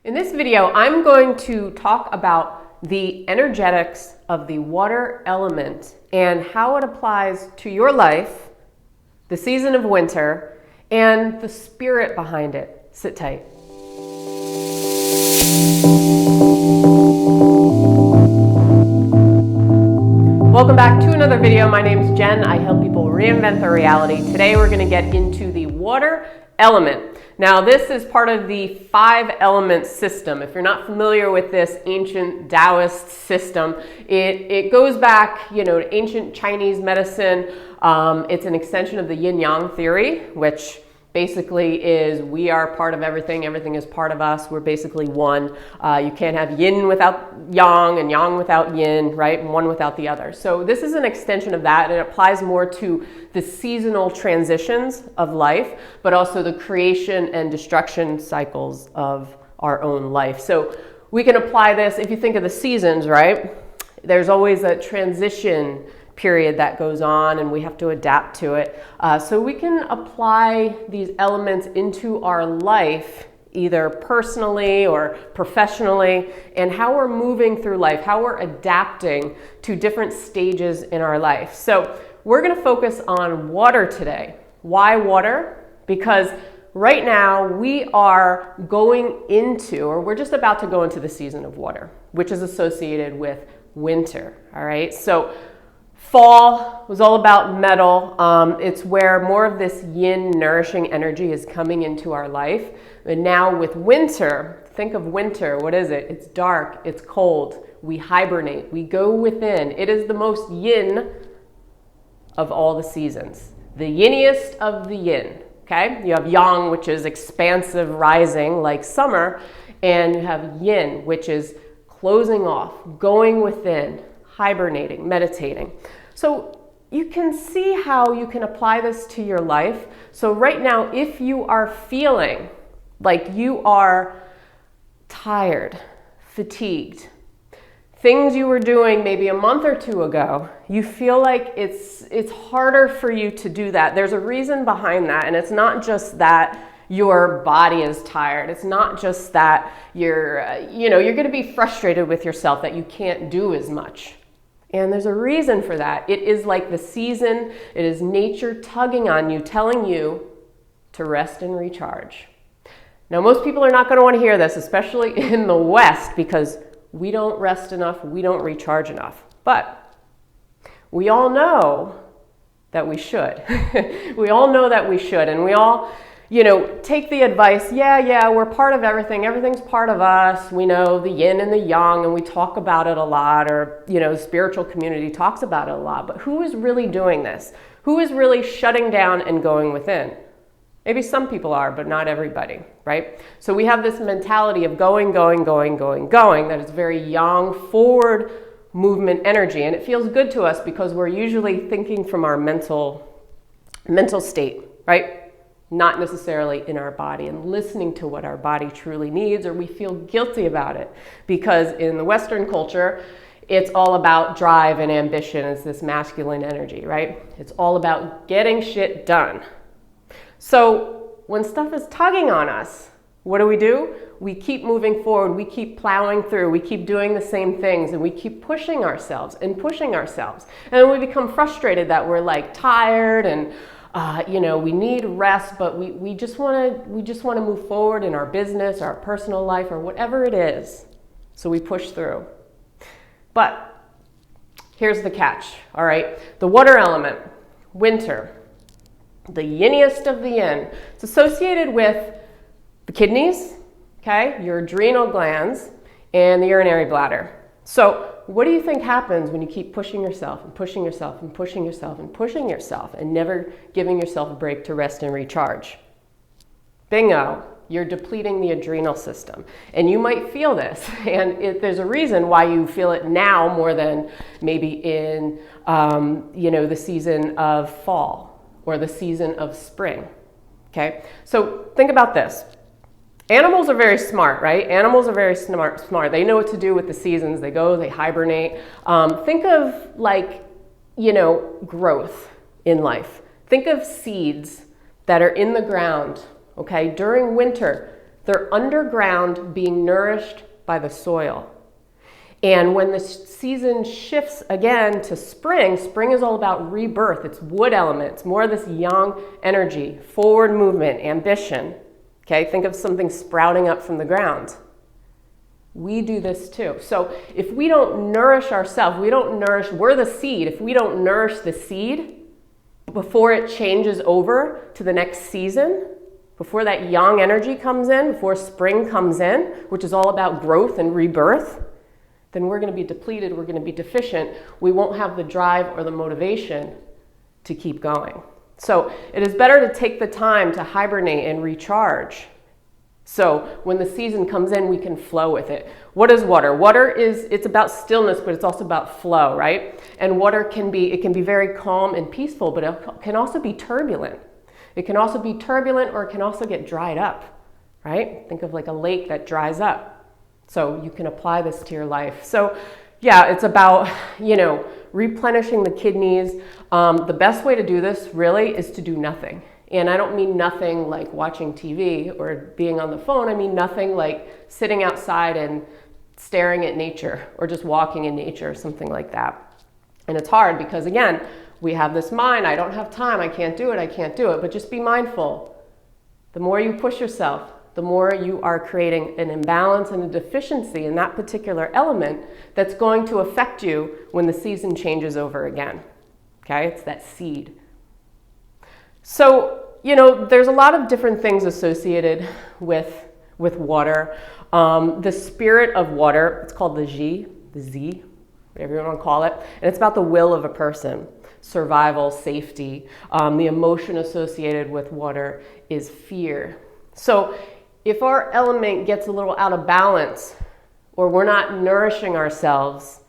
In this video, I'm going to talk about the energetics of the water element and how it applies to your life, the season of winter, and the spirit behind it. Sit tight. Welcome back to another video. My name is Jen. I help people reinvent their reality. Today we're going to get into the water element. Now this is part of the 5-element system. If you're not familiar with this ancient Taoist system, it goes back, to ancient Chinese medicine. It's an extension of the Yin Yang theory, which basically is we are part of everything. Everything is part of us. We're basically one. You can't have yin without yang and yang without yin, right? And one without the other. So this is an extension of that. And it applies more to the seasonal transitions of life, but also the creation and destruction cycles of our own life. So we can apply this, if you think of the seasons, right? There's always a transition period that goes on and we have to adapt to it. So we can apply these elements into our life, either personally or professionally, and how we're moving through life, how we're adapting to different stages in our life. So we're going to focus on water today. Why water? Because right now we are going into, or we're just about to go into the season of water, which is associated with winter. All right. So fall was all about metal. It's where more of this yin nourishing energy is coming into our life. And now with winter, think of winter. What is it? It's dark. It's cold. We hibernate. We go within. It is the most yin of all the seasons. The yiniest of the yin. Okay? You have yang, which is expansive, rising, like summer. And you have yin, which is closing off, going within, hibernating, meditating. So you can see how you can apply this to your life. So right now, if you are feeling like you are tired, fatigued, things you were doing maybe a month or two ago, you feel like it's harder for you to do that. There's a reason behind that, and it's not just that your body is tired. It's not just that you're going to be frustrated with yourself that you can't do as much. And there's a reason for that. It is like the season. It is nature tugging on you, telling you to rest and recharge. Now, most people are not going to want to hear this, especially in the West, because we don't rest enough, we don't recharge enough. But we all know that we should. We all know that we should, and we all take the advice, yeah, we're part of everything. Everything's part of us. We know the yin and the yang, and we talk about it a lot, or, the spiritual community talks about it a lot. But who is really doing this? Who is really shutting down and going within? Maybe some people are, but not everybody, right? So we have this mentality of going, that is very yang, forward movement energy. And it feels good to us because we're usually thinking from our mental state, right? Not necessarily in our body and listening to what our body truly needs, or we feel guilty about it because in the Western culture, it's all about drive and ambition. It's this masculine energy, right? It's all about getting shit done. So when stuff is tugging on us, what do? We keep moving forward. We keep plowing through. We keep doing the same things, and we keep pushing ourselves. And then we become frustrated that we're like tired and we need rest, but we just want to move forward in our business, our personal life, or whatever it is. So we push through. But here's the catch, all right? The water element, winter, the yiniest of the yin. It's associated with the kidneys, okay, your adrenal glands, and the urinary bladder. So what do you think happens when you keep pushing yourself and pushing yourself and pushing yourself and pushing yourself and never giving yourself a break to rest and recharge? Bingo, you're depleting the adrenal system. And you might feel this, and there's a reason why you feel it now more than maybe in the season of fall or the season of spring, okay? So think about this. Animals are very smart, right? Animals are very smart. They know what to do with the seasons. They go, they hibernate. Think of growth in life. Think of seeds that are in the ground, okay? During winter, They're underground being nourished by the soil. And when the season shifts again to spring, spring is all about rebirth. It's wood element. It's more of this yang energy, forward movement, ambition. Okay, think of something sprouting up from the ground. We do this too. So if we don't nourish ourselves, we're the seed. If we don't nourish the seed before it changes over to the next season, before that yang energy comes in, before spring comes in, which is all about growth and rebirth, then we're going to be depleted, we're going to be deficient. We won't have the drive or the motivation to keep going. So it is better to take the time to hibernate and recharge. So when the season comes in, we can flow with it. What is water? Water it's about stillness, but it's also about flow, right? And water can be very calm and peaceful, but it can also be turbulent. It can also be turbulent, or it can also get dried up, right? Think of like a lake that dries up. So you can apply this to your life. So yeah, it's about, replenishing the kidneys. The best way to do this really is to do nothing. And I don't mean nothing like watching TV or being on the phone. I mean nothing like sitting outside and staring at nature, or just walking in nature or something like that. And it's hard because, again, we have this mind, I don't have time, I can't do it. But just be mindful. The more you push yourself, the more you are creating an imbalance and a deficiency in that particular element that's going to affect you when the season changes over again. Okay, it's that seed. So, there's a lot of different things associated with water. The spirit of water, it's called the Z, whatever you want to call it, and it's about the will of a person. Survival, safety. The emotion associated with water is fear. So if our element gets a little out of balance, or we're not nourishing ourselves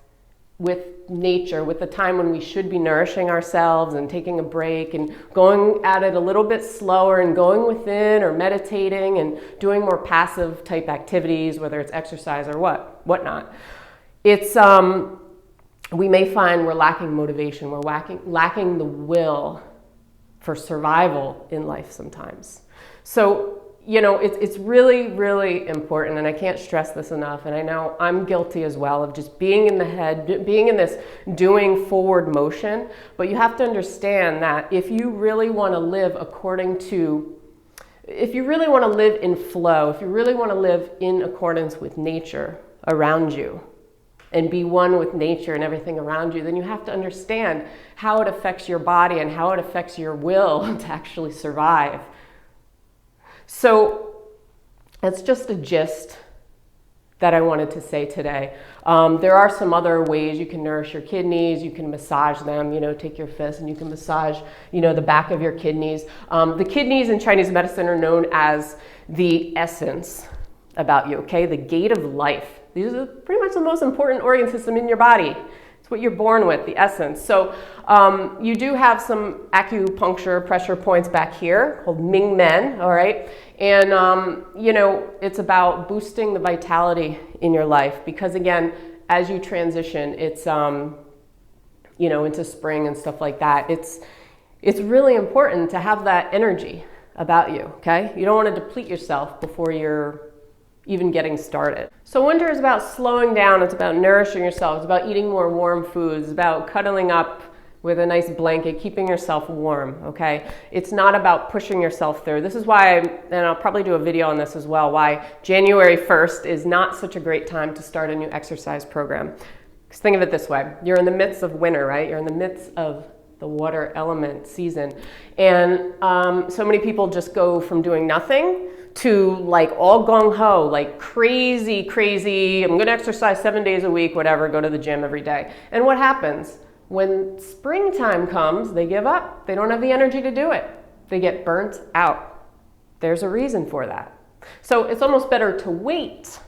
with nature, with the time when we should be nourishing ourselves and taking a break and going at it a little bit slower and going within, or meditating and doing more passive type activities, whether it's exercise or whatnot, it's we may find we're lacking motivation, we're lacking the will for survival in life sometimes. So it's really, really important, and I can't stress this enough, and I know I'm guilty as well of just being in the head, being in this doing forward motion, but you have to understand that if you really want to live if you really want to live in flow, if you really want to live in accordance with nature around you, and be one with nature and everything around you, then you have to understand how it affects your body and how it affects your will to actually survive. So that's just a gist that I wanted to say today. There are some other ways you can nourish your kidneys. You can massage them, take your fist and you can massage, the back of your kidneys. The kidneys in Chinese medicine are known as the essence about you, okay? The gate of life. These are pretty much the most important organ system in your body. It's what you're born with, the essence. So you do have some acupuncture pressure points back here called Ming Men, all right? And, it's about boosting the vitality in your life because, again, as you transition, it's, into spring and stuff like that, it's really important to have that energy about you, okay? You don't want to deplete yourself before you're even getting started. So winter is about slowing down, it's about nourishing yourself, it's about eating more warm foods, it's about cuddling up with a nice blanket, keeping yourself warm, okay? It's not about pushing yourself through. This is why, and I'll probably do a video on this as well, why January 1st is not such a great time to start a new exercise program. Because think of it this way, you're in the midst of winter, right? You're in the midst of the water element season. And so many people just go from doing nothing to like all gung-ho, like crazy, I'm gonna exercise 7 days a week, whatever, go to the gym every day. And what happens? When springtime comes, they give up. They don't have the energy to do it. They get burnt out. There's a reason for that. So it's almost better to wait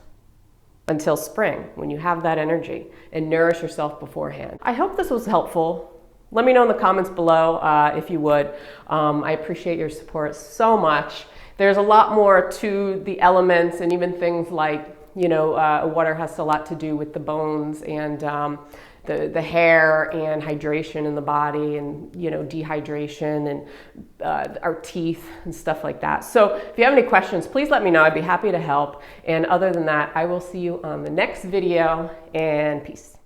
until spring when you have that energy and nourish yourself beforehand. I hope this was helpful. Let me know in the comments below if you would. I appreciate your support so much. There's a lot more to the elements, and even things like, water has a lot to do with the bones and the hair and hydration in the body, and dehydration, and our teeth and stuff like that. So if you have any questions, please let me know. I'd be happy to help. And other than that, I will see you on the next video, and peace.